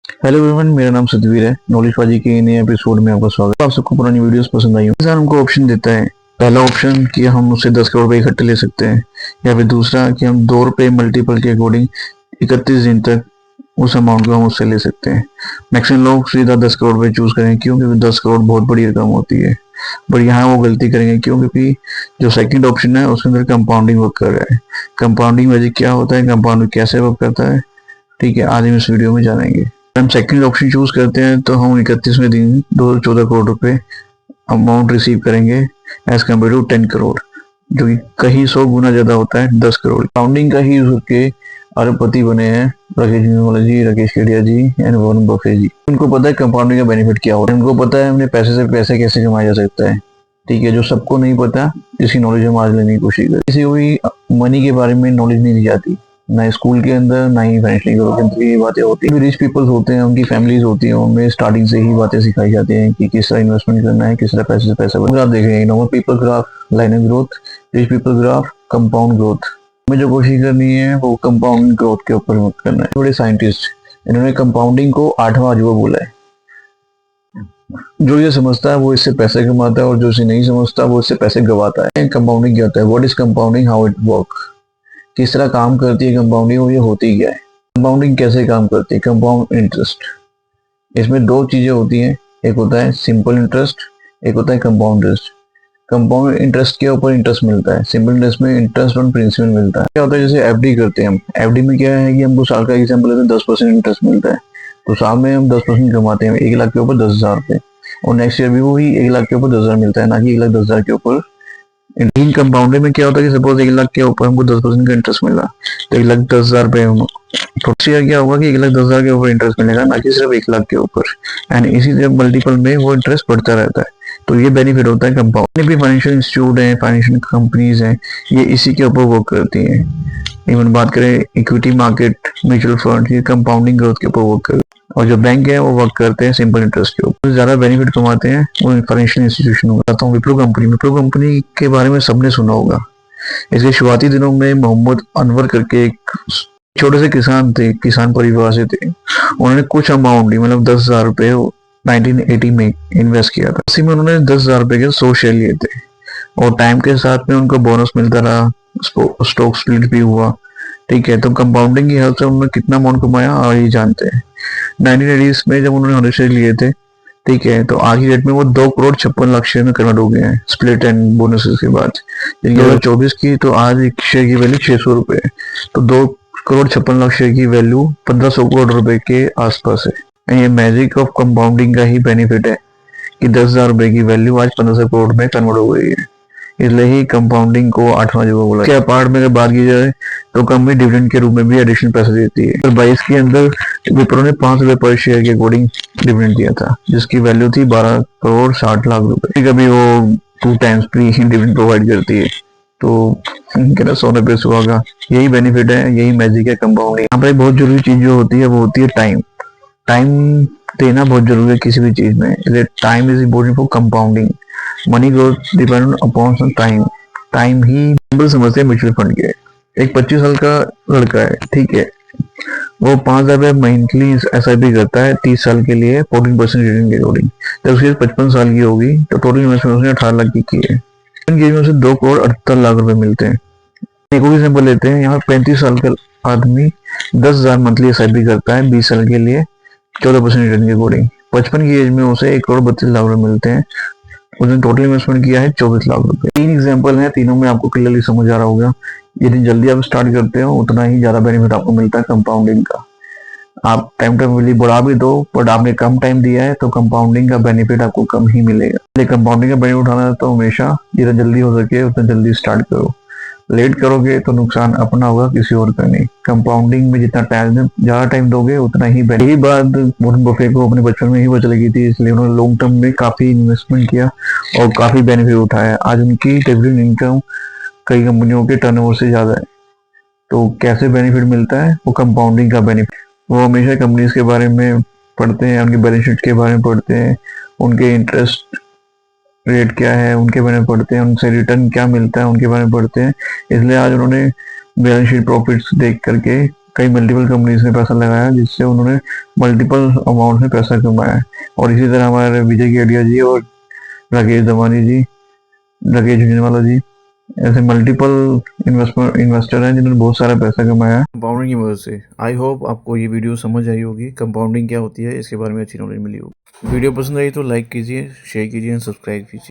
Hello everyone, मेरा नाम सतवीर है। नॉलेजबाजी के नए एपिसोड में आपका स्वागत है। आप सबको पुरानी वीडियोस पसंद आई हो। सर हमको ऑप्शन देता है। पहला ऑप्शन कि हम उससे 10 करोड़ रुपए इकट्ठे ले सकते हैं, या फिर दूसरा कि हम 2 रुपए मल्टीपल के अकॉर्डिंग 31 दिन तक उस अमाउंट को हम उससे ले सकते हैं। मैक्सिमम लोग सीधा 10 करोड़ रुपए चूज करेंगे, क्यों? क्योंकि 10 करोड़ बहुत बड़ी रकम होती है। पर यहाँ वो गलती करेंगे, क्यों? क्योंकि जो सेकंड ऑप्शन है उसके अंदर कंपाउंडिंग वर्क कर रहा है। कंपाउंडिंग वजह क्या होता है, कंपाउंडिंग कैसे वर्क करता है, ठीक है, आज हम इस वीडियो में जानेंगे। हम सेकंड ऑप्शन चूज करते हैं तो हम 31वें दिन 214 करोड़ रुपए अमाउंट रिसीव करेंगे एज कम्पेयर टू 10 करोड़, जो कि कहीं 100 गुना ज्यादा होता है 10 करोड़। कंपाउंडिंग का ही यूज करके अरबपति बने हैं राकेश केडिया जी एंड वॉरेन बफे जी। उनको पता है कंपाउंडिंग का बेनिफिट क्या होता है, उनको पता है हमने पैसे से पैसे कैसे कमाया जा सकता है, ठीक है, जो सबको नहीं पता, जिसकी नॉलेज हम आज लेने की कोशिश करें। किसी को भी मनी के बारे में नॉलेज नहीं दी जाती, ना स्कूल के अंदर, ना ही फाइनेंशियल ग्रोथ के अंदर ये बातें होती हैं। रिच पीपल्स होते हैं, उनकी फैमिलीज होती हैं, उनमें स्टार्टिंग से ही बातें सिखाई जाती हैं कि किस तरह इन्वेस्टमेंट करना है, किस तरह पैसे से पैसा बनाना। आप देखेंगे normal people graph liner growth, rich people graph compound growth. हमें जो कोशिश करनी है वो कंपाउंड ग्रोथ के ऊपर करना है। बड़े साइंटिस्ट, इन्होंने कंपाउंडिंग को 8वां अजूबा बोला है। जो ये समझता है वो इससे पैसे कमाता है, और जो इसे नहीं समझता वो इससे पैसे गवाता है। कंपाउंडिंग क्या होता है? What is compounding, how it work, किस तरह काम करती है कंपाउंडिंग, और ये होती क्या है? कंपाउंडिंग कैसे काम करती है? कंपाउंड इंटरेस्ट, इसमें दो चीजें होती हैं, एक होता है सिंपल इंटरेस्ट, एक होता है कंपाउंड इंटरेस्ट। कंपाउंड इंटरेस्ट के ऊपर इंटरेस्ट मिलता है, सिंपल इंटरेस्ट में इंटरेस्ट ऑन प्रिंसिपल मिलता है। क्या होता है, जैसे एफडी करते हैं हम, एफडी में क्या है कि हमको साल का एग्जाम्पल लेते हैं 10% इंटरेस्ट मिलता है, तो साल में हम 10% कमाते हैं, 1 लाख के ऊपर 10,000 रुपए, और नेक्स्ट ईयर भी वही 1 लाख के ऊपर 10,000 मिलता है, ना कि 1,10,000 के ऊपर। इन कंपाउंडिंग में क्या होता है कि सपोज 1 लाख के ऊपर हमको 10% का इंटरेस्ट मिला, तो 1,10,000 रुपए तो ईयर क्या होगा कि 1,10,000 के ऊपर इंटरेस्ट मिलेगा, ना कि सिर्फ 1 लाख के ऊपर। एंड इसी मल्टीपल में वो इंटरेस्ट बढ़ता रहता है। तो ये बेनिफिट होता है कंपाउंड। भी फाइनेंशियल इंस्टीट्यूट है, फाइनेंशियल कंपनीज हैं, ये इसी के ऊपर वर्क करती हैं। इवन बात करें इक्विटी मार्केट, म्यूचुअल फंड, ये कंपाउंडिंग ग्रोथ के ऊपर वर्क करते हैं। और जो बैंक है वो वर्क करते हैं सिंपल इंटरेस्ट के ऊपर। ज्यादा बेनिफिट कमाते हैं वो फाइनेंशियल इंस्टीट्यूशन होगा। बताता हूँ विप्रो कंपनी के बारे में सबने सुना होगा। इसके शुरुआती दिनों में मोहम्मद अनवर करके एक छोटे से किसान थे, किसान परिवार से थे। उन्होंने कुछ अमाउंट, मतलब 10,000 रुपए 1980 में इन्वेस्ट किया था। इसी में उन्होंने 10,000 रुपए के 100 शेयर लिए थे, और टाइम के साथ में उनको बोनस मिलता रहा, स्टॉक स्प्लिट भी हुआ, ठीक है। तो कंपाउंडिंग की हेल्प से उन्होंने कितना अमाउंट कमाया और ये जानते हैं। 1980 में जब उन्होंने 100 शेयर लिए थे, ठीक है, तो आज की डेट में वो 2,56,00,000 शेयर में कन्वर्ट हो गए हैं स्प्लिट एंड बोनसेस के बाद। 2024 की तो आज एक शेयर की वैल्यू 600 रुपए है, तो 2,56,00,000 शेयर की वैल्यू 1,500 करोड़ रुपए के आसपास है। ये मैजिक ऑफ कंपाउंडिंग का ही बेनिफिट है कि 10,000 रुपए की वैल्यू आज 1,500 करोड़ में कन्वर्ट हो गई है। इसलिए ही कंपाउंडिंग को 8वां अजूबा बोला। क्या पार्ट में अगर बात की जाए तो कंपनी डिविडेंड के रूप में भी एडिशनल पैसे देती है। 22 के अंदर विप्रो ने 5 रुपए पर शेयर के अकॉर्डिंग डिविडेंड दिया था, जिसकी वैल्यू थी 12 करोड़ 60 लाख रुपए। कभी वो 2 टाइम्स फ्री डिविडेंड प्रोवाइड करती है, तो कहना सोने पे सुहागा। यही बेनिफिट है, यही मैजिक है कंपाउंडिंग। यहाँ पर बहुत जरूरी चीज जो होती है वो होती है टाइम। टाइम देना बहुत जरूरी है किसी भी चीज में, इसलिए time is important for compounding. Money growth depend upon time. Time he simple समझते हैं म्यूचुअल फंड के। एक 25 साल का लड़का है, ठीक है, वो 5,000 रुपए मंथली SIP करता है 30 साल के लिए 14% रिटर्न के अकॉर्डिंग। जब उसकी 55 साल की होगी तो टोटल इन्वेस्टमेंट उसने 18 लाख की है। से 2,78,00,000 रुपए मिलते हैं। एक और एग्जाम्पल लेते हैं, यहाँ 35 साल का आदमी 10,000 मंथली SIP करता है 20 साल के लिए 14% रिटर्न के अकॉर्डिंग। 55 की एज में उसे 1,32,00,000 रुपए मिलते हैं। उसने टोटल इन्वेस्टमेंट किया है 24 लाख रुपए। 3 एग्जांपल हैं, तीनों में आपको क्लियरली समझ आ रहा होगा। जितनी जल्दी आप स्टार्ट करते हो उतना ही ज्यादा बेनिफिट आपको मिलता है कंपाउंडिंग का। आप टाइम बढ़ा भी दो, बट आपने कम टाइम दिया है तो कंपाउंडिंग का बेनिफिट आपको कम ही मिलेगा। इसलिए कंपाउंडिंग का बेनिफिट उठाना है तो हमेशा जितना जल्दी हो सके उतना जल्दी स्टार्ट करो। लेट करोगे तो नुकसान अपना होगा, किसी और का नहीं। कंपाउंडिंग में जितना टाइम ज्यादा टाइम दोगे उतना ही बेनिफिट। यही बात वॉरेन बफे को अपने बचपन में ही पता लगी थी, इसलिए उन्होंने लॉन्ग टर्म में काफी इन्वेस्टमेंट किया और काफी बेनिफिट उठाया। आज उनकी डिविडेंड इनकम कई कंपनियों के टर्नओवर से ज्यादा है। तो कैसे बेनिफिट मिलता है? वो कंपाउंडिंग का बेनिफिट। वो हमेशा कंपनीज के बारे में पढ़ते हैं, उनके बैलेंस शीट के बारे में पढ़ते हैं, उनके इंटरेस्ट रेट क्या है उनके बारे में पढ़ते हैं, उनसे रिटर्न क्या मिलता है उनके बारे में पढ़ते हैं। इसलिए आज उन्होंने बैलेंस शीट प्रॉफिट्स देख करके कई मल्टीपल कंपनीज में पैसा लगाया जिससे उन्होंने मल्टीपल अमाउंट में पैसा कमाया है। और इसी तरह हमारे विजय केडिया जी और राकेश दवानी जी, राकेश झुंझुनवाला जी, ऐसे मल्टीपल इन्वेस्टर हैं जिन्होंने बहुत सारा पैसा कमाया है कंपाउंडिंग की मदद से। आई होप आपको ये वीडियो समझ आई होगी, कंपाउंडिंग क्या होती है इसके बारे में अच्छी नॉलेज मिली होगी। वीडियो पसंद आई तो लाइक कीजिए, शेयर कीजिए, सब्सक्राइब कीजिए।